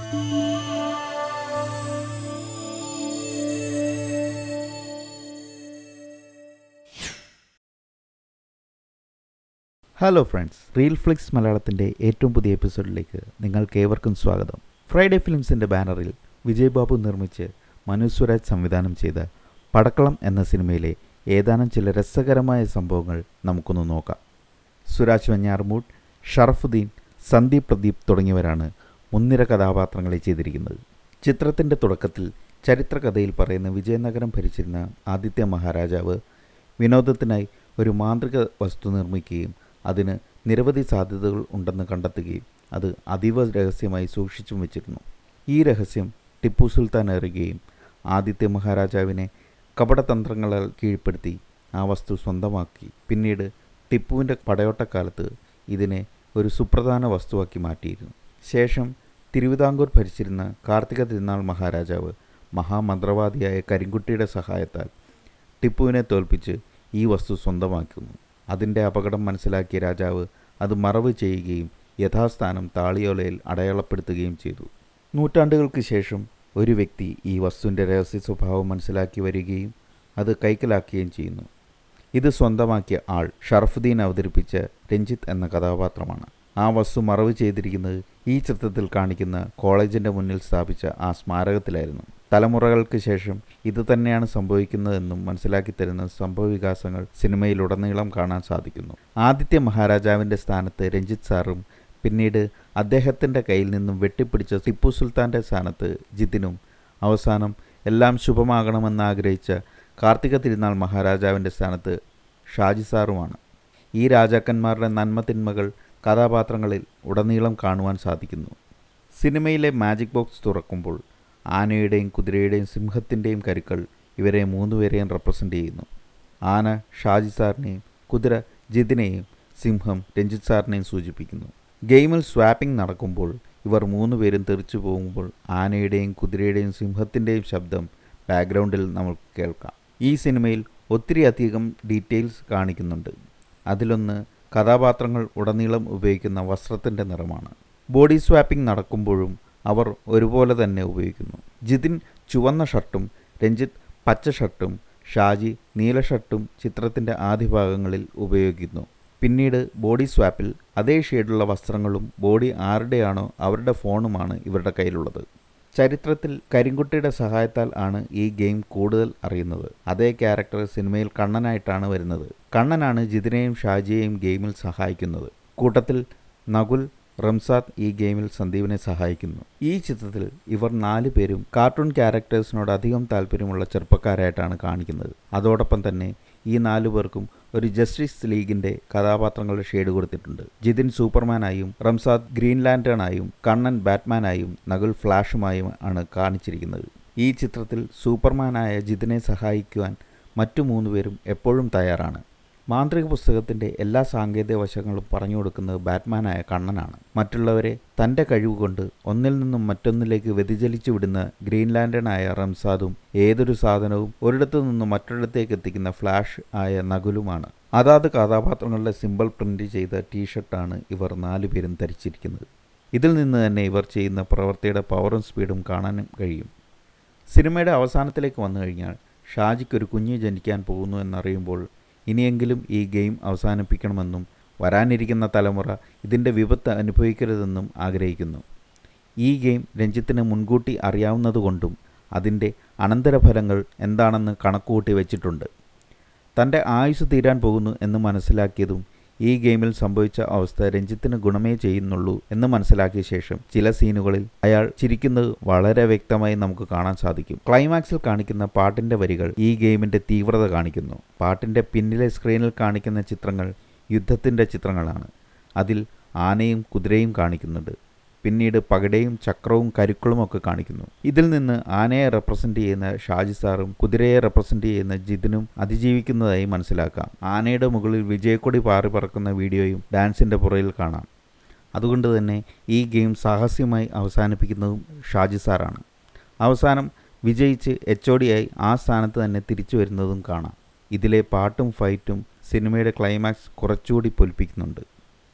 Hello friends, reel Flix മലയാളത്തിൻ്റെ ഏറ്റവും പുതിയ എപ്പിസോഡിലേക്ക് നിങ്ങൾക്കേവർക്കും സ്വാഗതം. ഫ്രൈഡേ ഫിലിംസിൻ്റെ ബാനറിൽ വിജയ് ബാബു നിർമ്മിച്ച് മനു സ്വരാജ് സംവിധാനം ചെയ്ത പടക്കളം എന്ന സിനിമയിലെ ഏതാനും ചില രസകരമായ സംഭവങ്ങൾ നമുക്കൊന്ന് നോക്കാം. സുരാജ് വെഞ്ഞാറമൂട്, ഷറഫുദ്ദീൻ, സന്ദീപ് പ്രദീപ് തുടങ്ങിയവരാണ് മുൻനിര കഥാപാത്രങ്ങളെ ചെയ്തിരിക്കുന്നത്. ചിത്രത്തിൻ്റെ തുടക്കത്തിൽ ചരിത്രകഥയിൽ പറയുന്ന വിജയനഗരം ഭരിച്ചിരുന്ന ആദിത്യ മഹാരാജാവ് വിനോദത്തിനായി ഒരു മാന്ത്രിക വസ്തു നിർമ്മിക്കുകയും അതിന് നിരവധി സാധ്യതകൾ ഉണ്ടെന്ന് കണ്ടെത്തുകയും അത് അതീവ രഹസ്യമായി സൂക്ഷിച്ചും വെച്ചിരുന്നു. ഈ രഹസ്യം ടിപ്പു സുൽത്താൻ അറിയുകയും ആദിത്യ മഹാരാജാവിനെ കപടതന്ത്രങ്ങളാൽ കീഴ്പ്പെടുത്തി ആ വസ്തു സ്വന്തമാക്കി. പിന്നീട് ടിപ്പുവിൻ്റെ പടയോട്ടക്കാലത്ത് ഇതിനെ ഒരു സുപ്രധാന വസ്തുവാക്കി മാറ്റിയിരുന്നു. ശേഷം തിരുവിതാംകൂർ ഭരിച്ചിരുന്ന കാർത്തിക തിരുനാൾ മഹാരാജാവ് മഹാമന്ത്രവാദിയായ കരിങ്കുട്ടിയുടെ സഹായത്താൽ ടിപ്പുവിനെ തോൽപ്പിച്ച് ഈ വസ്തു സ്വന്തമാക്കുന്നു. അതിൻ്റെ അപകടം മനസ്സിലാക്കിയ രാജാവ് അത് മറവ് ചെയ്യുകയും യഥാസ്ഥാനം താളിയോലയിൽ അടയാളപ്പെടുത്തുകയും ചെയ്തു. നൂറ്റാണ്ടുകൾക്ക് ശേഷം ഒരു വ്യക്തി ഈ വസ്തുവിൻ്റെ രഹസ്യ സ്വഭാവം മനസ്സിലാക്കി വരികയും അത് കൈക്കലാക്കുകയും ചെയ്യുന്നു. ഇത് സ്വന്തമാക്കിയ ആൾ ഷറഫുദ്ദീൻ അവതരിപ്പിച്ച രഞ്ജിത്ത് എന്ന കഥാപാത്രമാണ്. ആ വസ്തു മറവ് ചെയ്തിരിക്കുന്നത് ഈ ചിത്രത്തിൽ കാണിക്കുന്ന കോളേജിൻ്റെ മുന്നിൽ സ്ഥാപിച്ച ആ സ്മാരകത്തിലായിരുന്നു. തലമുറകൾക്ക് ശേഷം ഇത് തന്നെയാണ് സംഭവിക്കുന്നതെന്നും മനസ്സിലാക്കി തരുന്ന സംഭവവികാസങ്ങൾ സിനിമയിലുടനീളം കാണാൻ സാധിക്കുന്നു. ആദിത്യ മഹാരാജാവിൻ്റെ സ്ഥാനത്ത് രഞ്ജിത്ത് സാറും പിന്നീട് അദ്ദേഹത്തിൻ്റെ കയ്യിൽ നിന്നും വെട്ടിപ്പിടിച്ച ടിപ്പു സുൽത്താൻ്റെ സ്ഥാനത്ത് ജിതിനും അവസാനം എല്ലാം ശുഭമാകണമെന്നാഗ്രഹിച്ച കാർത്തിക തിരുനാൾ മഹാരാജാവിൻ്റെ സ്ഥാനത്ത് ഷാജി സാറുമാണ്. ഈ രാജാക്കന്മാരുടെ നന്മതിന്മകൾ കഥാപാത്രങ്ങളിൽ ഉടനീളം കാണുവാൻ സാധിക്കുന്നു. സിനിമയിലെ മാജിക് ബോക്സ് തുറക്കുമ്പോൾ ആനയുടെയും കുതിരയുടെയും സിംഹത്തിൻ്റെയും കരുക്കൾ ഇവരെ മൂന്നുപേരെയും റെപ്രസെൻ്റ് ചെയ്യുന്നു. ആന ഷാജി സാറിനെയും കുതിര ജിതിനെയും സിംഹം രഞ്ജിത്ത് സാറിനെയും സൂചിപ്പിക്കുന്നു. ഗെയിമിൽ സ്വാപ്പിംഗ് നടക്കുമ്പോൾ ഇവർ മൂന്നുപേരും തെറിച്ചു പോകുമ്പോൾ ആനയുടെയും കുതിരയുടെയും സിംഹത്തിൻ്റെയും ശബ്ദം ബാക്ക്ഗ്രൗണ്ടിൽ നമുക്ക് കേൾക്കാം. ഈ സിനിമയിൽ ഒത്തിരി അധികം ഡീറ്റെയിൽസ് കാണിക്കുന്നുണ്ട്. അതിലൊന്ന് കഥാപാത്രങ്ങൾ ഉടനീളം ഉപയോഗിക്കുന്ന വസ്ത്രത്തിൻ്റെ നിറമാണ്. ബോഡി സ്വാപ്പിംഗ് നടക്കുമ്പോഴും അവർ ഒരുപോലെ തന്നെ ഉപയോഗിക്കുന്നു. ജിതിൻ ചുവന്ന ഷർട്ടും രഞ്ജിത്ത് പച്ച ഷർട്ടും ഷാജി നീല ഷർട്ടും ചിത്രത്തിൻ്റെ ആദ്യ ഭാഗങ്ങളിൽ ഉപയോഗിക്കുന്നു. പിന്നീട് ബോഡി സ്വാപ്പിൽ അതേ ഷെയ്ഡുള്ള വസ്ത്രങ്ങളും ബോഡി ആരുടെയാണോ അവരുടെ ഫോണുമാണ് ഇവരുടെ കയ്യിലുള്ളത്. ചരിത്രത്തിൽ കരിങ്കുട്ടിയുടെ സഹായത്താൽ ആണ് ഈ ഗെയിം കൂടുതൽ അറിയുന്നത്. അതേ ക്യാരക്ടർ സിനിമയിൽ കണ്ണനായിട്ടാണ് വരുന്നത്. കണ്ണനാണ് ജിതിനെയും ഷാജിയെയും ഗെയിമിൽ സഹായിക്കുന്നത്. കൂട്ടത്തിൽ നകുൽ, റംസാദ് ഈ ഗെയിമിൽ സന്ദീപിനെ സഹായിക്കുന്നു. ഈ ചിത്രത്തിൽ ഇവർ 4 പേരും കാർട്ടൂൺ ക്യാരക്ടേഴ്സിനോട് അധികം താല്പര്യമുള്ള ചെറുപ്പക്കാരായിട്ടാണ് കാണിക്കുന്നത്. അതോടൊപ്പം തന്നെ ഈ 4 പേർക്കും ഒരു ജസ്റ്റിസ് ലീഗിൻ്റെ കഥാപാത്രങ്ങളുടെ ഷെയ്ഡ് കൊടുത്തിട്ടുണ്ട്. ജിതിൻ സൂപ്പർമാനായും റംസാദ് ഗ്രീൻ ലാൻറ്റേണായും കണ്ണൻ ബാറ്റ്മാനായും നകുൽ ഫ്ലാഷുമായും ആണ് കാണിച്ചിരിക്കുന്നത്. ഈ ചിത്രത്തിൽ സൂപ്പർമാനായ ജിതിനെ സഹായിക്കുവാൻ മറ്റു 3 പേരും എപ്പോഴും തയ്യാറാണ്. മാന്ത്രിക പുസ്തകത്തിൻ്റെ എല്ലാ സാങ്കേതിക വശങ്ങളും പറഞ്ഞു കൊടുക്കുന്നത് ബാറ്റ്മാനായ കണ്ണനാണ്. മറ്റുള്ളവരെ തൻ്റെ കഴിവുകൊണ്ട് ഒന്നിൽ നിന്നും മറ്റൊന്നിലേക്ക് വ്യതിചലിച്ചു വിടുന്ന ഗ്രീൻ ലാൻറ്റേണായ റംസാദും ഏതൊരു സാധനവും ഒരിടത്തു നിന്നും മറ്റൊരിടത്തേക്ക് എത്തിക്കുന്ന ഫ്ലാഷ് ആയ നകുലുമാണ്. അതാത് കഥാപാത്രങ്ങളുടെ സിമ്പിൾ പ്രിൻ്റ് ചെയ്ത ടീഷർട്ടാണ് ഇവർ 4 പേരും ധരിച്ചിരിക്കുന്നത്. ഇതിൽ നിന്ന് തന്നെ ഇവർ ചെയ്യുന്ന പ്രവൃത്തിയുടെ പവറും സ്പീഡും കാണാനും കഴിയും. സിനിമയുടെ അവസാനത്തിലേക്ക് വന്നു കഴിഞ്ഞാൽ ഷാജിക്കൊരു കുഞ്ഞ് ജനിക്കാൻ പോകുന്നു എന്നറിയുമ്പോൾ ഇനിയെങ്കിലും ഈ ഗെയിം അവസാനിപ്പിക്കണമെന്നും വരാനിരിക്കുന്ന തലമുറ ഇതിൻ്റെ വിപത്ത് അനുഭവിക്കരുതെന്നും ആഗ്രഹിക്കുന്നു. ഈ ഗെയിം രഞ്ജിത്തിന് മുൻകൂട്ടി അറിയാവുന്നതുകൊണ്ടും അതിൻ്റെ അനന്തരഫലങ്ങൾ എന്താണെന്ന് കണക്കുകൂട്ടി വെച്ചിട്ടുണ്ട്. തൻ്റെ ആയുസ് തീരാൻ പോകുന്നു എന്ന് മനസ്സിലാക്കിയതും ഈ ഗെയിമിൽ സംഭവിച്ച അവസ്ഥ രഞ്ജിത്തിന് ഗുണമേ ചെയ്യുന്നുള്ളൂ എന്ന് മനസ്സിലാക്കിയ ശേഷം ചില സീനുകളിൽ അയാൾ ചിരിക്കുന്നത് വളരെ വ്യക്തമായി നമുക്ക് കാണാൻ സാധിക്കും. ക്ലൈമാക്സിൽ കാണിക്കുന്ന പാട്ടിൻ്റെ വരികൾ ഈ ഗെയിമിൻ്റെ തീവ്രത കാണിക്കുന്നു. പാട്ടിൻ്റെ പിന്നിലെ സ്ക്രീനിൽ കാണിക്കുന്ന ചിത്രങ്ങൾ യുദ്ധത്തിൻ്റെ ചിത്രങ്ങളാണ്. അതിൽ ആനയും കുതിരയും കാണിക്കുന്നുണ്ട്. പിന്നീട് പകടയും ചക്രവും കരുക്കളും ഒക്കെ കാണിക്കുന്നു. ഇതിൽ നിന്ന് ആനയെ റെപ്രസെൻ്റ് ചെയ്യുന്ന ഷാജി സാറും കുതിരയെ റെപ്രസെൻ്റ് ചെയ്യുന്ന ജിതിനും അതിജീവിക്കുന്നതായി മനസ്സിലാക്കാം. ആനയുടെ മുകളിൽ വിജയക്കൊടി പാറി പറക്കുന്ന വീഡിയോയും ഡാൻസിൻ്റെ പുറയിൽ കാണാം. അതുകൊണ്ട് തന്നെ ഈ ഗെയിം സാഹസ്യമായി അവസാനിപ്പിക്കുന്നതും ഷാജി സാറാണ്. അവസാനം വിജയിച്ച് HOD ആയി ആ സ്ഥാനത്ത് തന്നെ തിരിച്ചു വരുന്നതും കാണാം. ഇതിലെ പാട്ടും ഫൈറ്റും സിനിമയുടെ ക്ലൈമാക്സ് കുറച്ചുകൂടി പൊലിപ്പിക്കുന്നുണ്ട്.